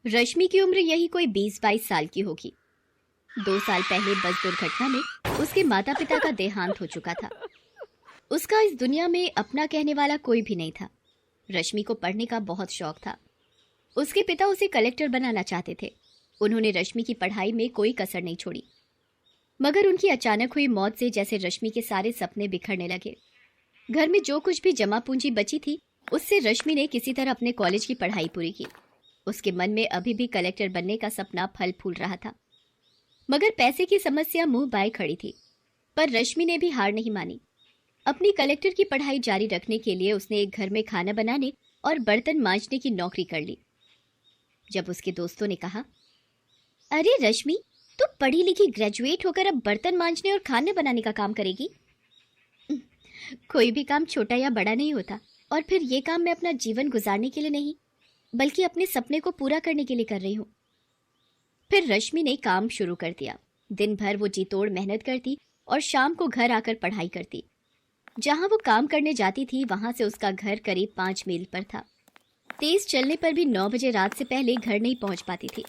रश्मि की उम्र यही कोई 20-22 साल की होगी। 2 साल पहले बस दुर्घटना में उसके माता पिता का देहांत हो चुका था। उसका इस दुनिया में अपना कहने वाला कोई भी नहीं था। रश्मि को पढ़ने का बहुत शौक था। उसके पिता उसे कलेक्टर बनाना चाहते थे। उन्होंने रश्मि की पढ़ाई में कोई कसर नहीं छोड़ी, मगर उनकी अचानक हुई मौत से जैसे रश्मि के सारे सपने बिखरने लगे। घर में जो कुछ भी जमा पूंजी बची थी, उससे रश्मि ने किसी तरह अपने कॉलेज की पढ़ाई पूरी की। उसके मन में अभी भी कलेक्टर बनने का सपना फल फूल रहा था, मगर पैसे की समस्या मुंह बाए खड़ी थी। पर रश्मि ने भी हार नहीं मानी। अपनी कलेक्टर की पढ़ाई जारी रखने के लिए उसने एक घर में खाना बनाने और बर्तन मांजने की नौकरी कर ली। जब उसके दोस्तों ने कहा, अरे रश्मि, तू पढ़ी लिखी ग्रेजुएट होकर अब बर्तन मांजने और खाना बनाने का काम करेगी? कोई भी काम छोटा या बड़ा नहीं होता, और फिर ये काम मैं अपना जीवन गुजारने के लिए नहीं, बल्कि अपने सपने को पूरा करने के लिए कर रही हूँ। फिर रश्मि ने काम शुरू कर दिया। दिन भर वो जी तोड़ मेहनत करती और शाम को घर आकर पढ़ाई करती। जहाँ वो काम करने जाती थी, वहां से उसका घर करीब 5 मील पर था। तेज चलने पर भी 9 बजे रात से पहले घर नहीं पहुंच पाती थी।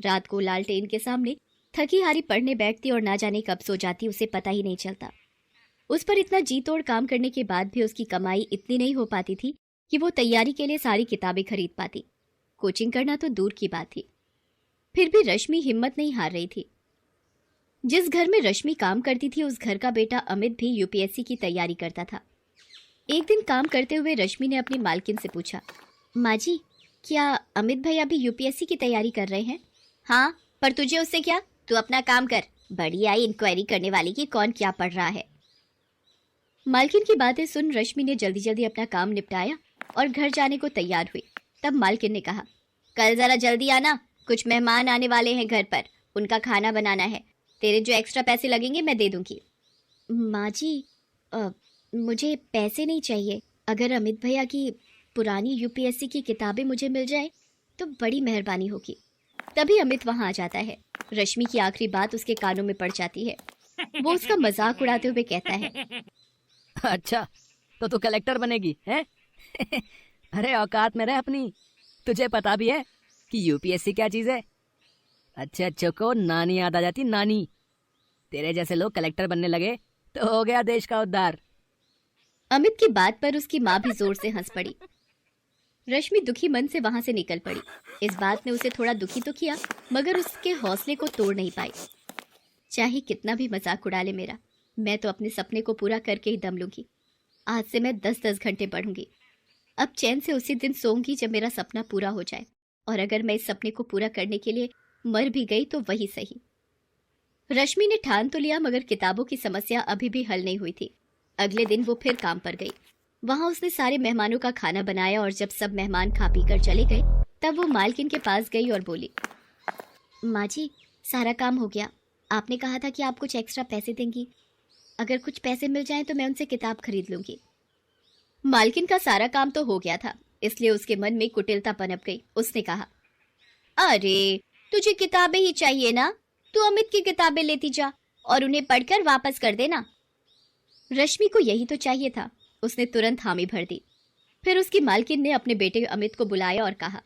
रात को लालटेन के सामने थकी हारी पढ़ने बैठती और ना जाने कब सो जाती, उसे पता ही नहीं चलता। उस पर इतना जी तोड़ काम करने के बाद भी उसकी कमाई इतनी नहीं हो पाती थी कि वो तैयारी के लिए सारी किताबें खरीद पाती। कोचिंग करना तो दूर की बात थी। फिर भी रश्मि हिम्मत नहीं हार रही थी। जिस घर में रश्मि काम करती थी, उस घर का बेटा अमित भी यूपीएससी की तैयारी करता था। एक दिन काम करते हुए रश्मि ने अपनी मालकिन से पूछा, माँ जी, क्या अमित भैया भी यूपीएससी की तैयारी कर रहे हैं? हाँ, पर तुझे उससे क्या? तू अपना काम कर। बड़ी आई इंक्वायरी करने वाली की कौन क्या पढ़ रहा है। मालकिन की बातें सुन रश्मि ने जल्दी जल्दी अपना काम निपटाया और घर जाने को तैयार हुई। तब मालकिन ने कहा, कल जरा जल्दी आना, कुछ मेहमान आने वाले हैं घर पर, उनका खाना बनाना है। तेरे जो एक्स्ट्रा पैसे लगेंगे मैं दे दूंगी। माँ जी, मुझे पैसे नहीं चाहिए। अगर अमित भैया की पुरानी यूपीएससी की किताबें मुझे मिल जाए तो बड़ी मेहरबानी होगी। तभी अमित वहां आ जाता है। रश्मि की आखिरी बात उसके कानों में पड़ जाती है। वो उसका मजाक उड़ाते हुए कहता है, अच्छा, तो तू कलेक्टर बनेगी हैं? अरे औकात में रह अपनी। तुझे पता भी है कि यूपीएससी क्या चीज है? अच्छे अच्छों को नानी याद आ जाती, नानी। तेरे जैसे लोग कलेक्टर बनने लगे तो हो गया देश का उद्धार। अमित की बात पर उसकी माँ भी जोर से हंस पड़ी। रश्मि दुखी मन से वहां से निकल पड़ी। इस बात ने उसे थोड़ा दुखी तो किया, मगर उसके हौसले को तोड़ नहीं पाई। चाहे कितना भी मजाक उड़ा ले मेरा, मैं तो अपने सपने को पूरा करके ही दम लूंगी। आज से मैं 10-10 घंटे पढ़ूंगी। अब चैन से उसी दिन सोऊंगी जब मेरा सपना पूरा हो जाए, और अगर मैं इस सपने को पूरा करने के लिए मर भी गई तो वही सही। रश्मि ने ठान तो लिया, मगर किताबों की समस्या अभी भी हल नहीं हुई थी। अगले दिन वो फिर काम पर गई। वहां उसने सारे मेहमानों का खाना बनाया और जब सब मेहमान खा पी कर चले गए, तब वो मालकिन के पास गई और बोली, माँ जी, सारा काम हो गया। आपने कहा था कि आप कुछ एक्स्ट्रा पैसे देंगी। अगर कुछ पैसे मिल जाएं तो मैं उनसे किताब खरीद लूंगी। मालकिन का सारा काम तो हो गया था, इसलिए उसके मन में कुटिलता पनप गई। उसने कहा, अरे तुझे किताबें ही चाहिए ना, तू अमित की किताबें लेती जा और उन्हें पढ़कर वापस कर देना। रश्मि को यही तो चाहिए था। उसने तुरंत हामी भर दी। फिर उसकी मालकिन ने अपने बेटे अमित को बुलाया और कहा,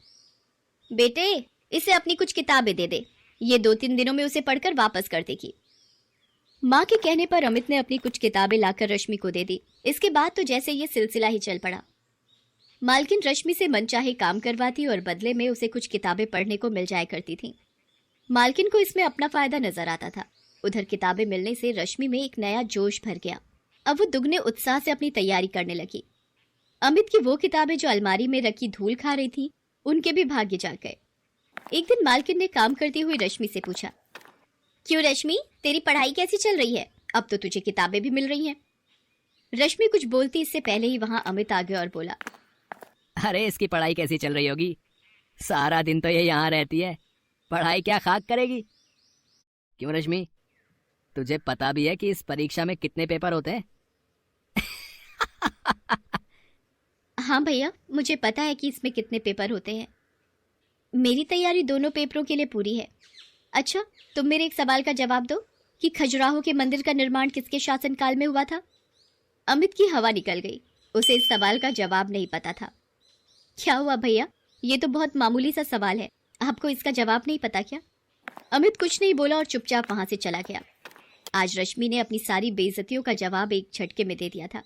बेटे, इसे अपनी कुछ किताबें दे दे, ये 2-3 दिनों में उसे पढ़कर वापस कर देगी। माँ के कहने पर अमित ने अपनी कुछ किताबें लाकर रश्मि को दे दी। इसके बाद तो जैसे ये सिलसिला ही चल पड़ा। मालकिन रश्मि से मनचाहे काम करवाती और बदले में उसे कुछ किताबें पढ़ने को मिल जाया करती थीं। मालकिन को इसमें अपना फायदा नजर आता था। उधर किताबें मिलने से रश्मि में एक नया जोश भर गया। अब वो दुगने उत्साह से अपनी तैयारी करने लगी। अमित की वो किताबें जो अलमारी में रखी धूल खा रही थी, उनके भी भाग्य जाग गए। एक दिन मालकिन ने काम करती हुई रश्मि से पूछा, क्यों रश्मि, तेरी पढ़ाई कैसी चल रही है? अब तो तुझे किताबें भी मिल रही हैं। रश्मि कुछ बोलती इससे पहले ही वहां अमित आ गया और बोला, अरे इसकी पढ़ाई कैसी चल रही होगी? सारा दिन तो ये यहाँ रहती है, पढ़ाई क्या खाक करेगी? क्यों रश्मि, तुझे पता भी है कि इस परीक्षा में कितने पेपर होते हैं? हाँ भैया, मुझे पता है कि इसमें कितने पेपर होते हैं। मेरी तैयारी दोनों पेपरों के लिए पूरी है। अच्छा, तुम मेरे एक सवाल का जवाब दो कि खजुराहो के मंदिर का निर्माण किसके शासनकाल में हुआ था? अमित की हवा निकल गई। उसे इस सवाल का जवाब नहीं पता था। क्या हुआ भैया, ये तो बहुत मामूली सा सवाल है, आपको इसका जवाब नहीं पता क्या? अमित कुछ नहीं बोला और चुपचाप वहां से चला गया। आज रश्मि ने अपनी सारी बेइज्जतियों का जवाब एक झटके में दे दिया था।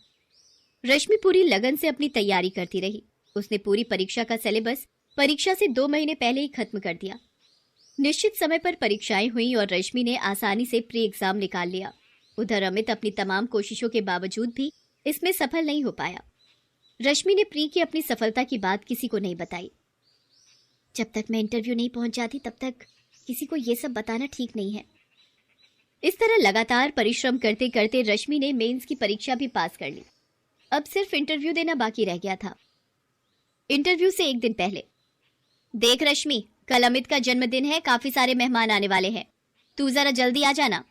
रश्मि पूरी लगन से अपनी तैयारी करती रही। उसने पूरी परीक्षा का सिलेबस परीक्षा से 2 महीने पहले ही खत्म कर दिया। निश्चित समय पर परीक्षाएं हुई और रश्मि ने आसानी से प्री एग्जाम निकाल लिया। उधर अमित अपनी तमाम कोशिशों के बावजूद भी इसमें सफल नहीं हो पाया। रश्मि ने प्री की अपनी सफलता की बात किसी को नहीं बताई। जब तक मैं इंटरव्यू नहीं पहुंच जाती तब तक किसी को यह सब बताना ठीक नहीं है। इस तरह लगातार परिश्रम करते करते रश्मि ने मेंस की परीक्षा भी पास कर ली। अब सिर्फ इंटरव्यू देना बाकी रह गया था। इंटरव्यू से एक दिन पहले, देख रश्मि, कल अमित का जन्मदिन है, काफी सारे मेहमान आने वाले हैं, तू जरा जल्दी आ जाना।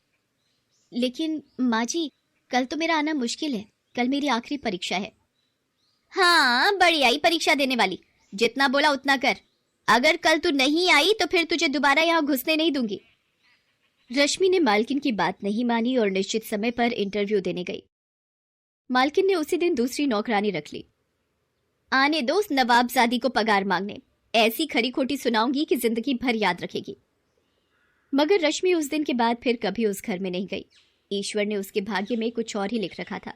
लेकिन माँ जी, कल तो मेरा आना मुश्किल है, कल मेरी आखिरी परीक्षा है। हाँ, बड़ी आई परीक्षा देने वाली, जितना बोला उतना कर। अगर कल तू नहीं आई तो फिर तुझे दोबारा यहाँ घुसने नहीं दूंगी। रश्मि ने मालकिन की बात नहीं मानी और निश्चित समय पर इंटरव्यू देने गई। मालकिन ने उसी दिन दूसरी नौकरानी रख ली। आने दो उस नवाबजादी को पगार मांगने, ऐसी खरी खोटी सुनाऊंगी कि जिंदगी भर याद रखेगी। मगर रश्मि उस दिन के बाद फिर कभी उस घर में नहीं गई। ईश्वर ने उसके भाग्य में कुछ और ही लिख रखा था।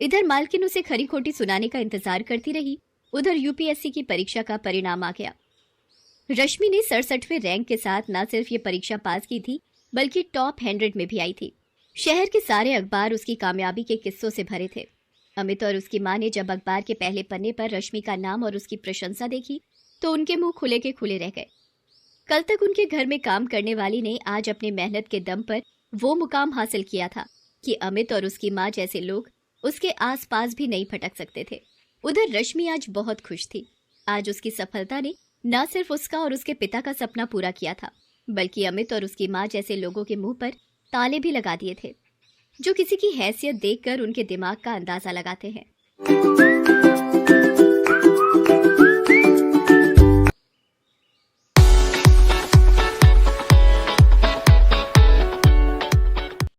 इधर मालकिन उसे खरी खोटी सुनाने का इंतजार करती रही, उधर यूपीएससी की परीक्षा का परिणाम आ गया। रश्मि ने 67वें रैंक के साथ न सिर्फ ये परीक्षा पास की थी, बल्कि टॉप 100 में भी आई थी। शहर के सारे अखबार उसकी कामयाबी के किस्सों से भरे थे। अमित और उसकी मां ने जब अखबार के पहले पन्ने पर रश्मि का नाम और उसकी प्रशंसा देखी तो उनके मुंह खुले के खुले रह गए। कल तक उनके घर में काम करने वाली ने आज अपने मेहनत के दम पर वो मुकाम हासिल किया था कि अमित और उसकी मां जैसे लोग उसके आसपास भी नहीं फटक सकते थे। उधर रश्मि आज बहुत खुश थी। आज उसकी सफलता ने न सिर्फ उसका और उसके पिता का सपना पूरा किया था, बल्कि अमित और उसकी मां जैसे लोगों के मुंह पर ताले भी लगा दिए थे, जो किसी की हैसियत देखकर उनके दिमाग का अंदाजा लगाते हैं।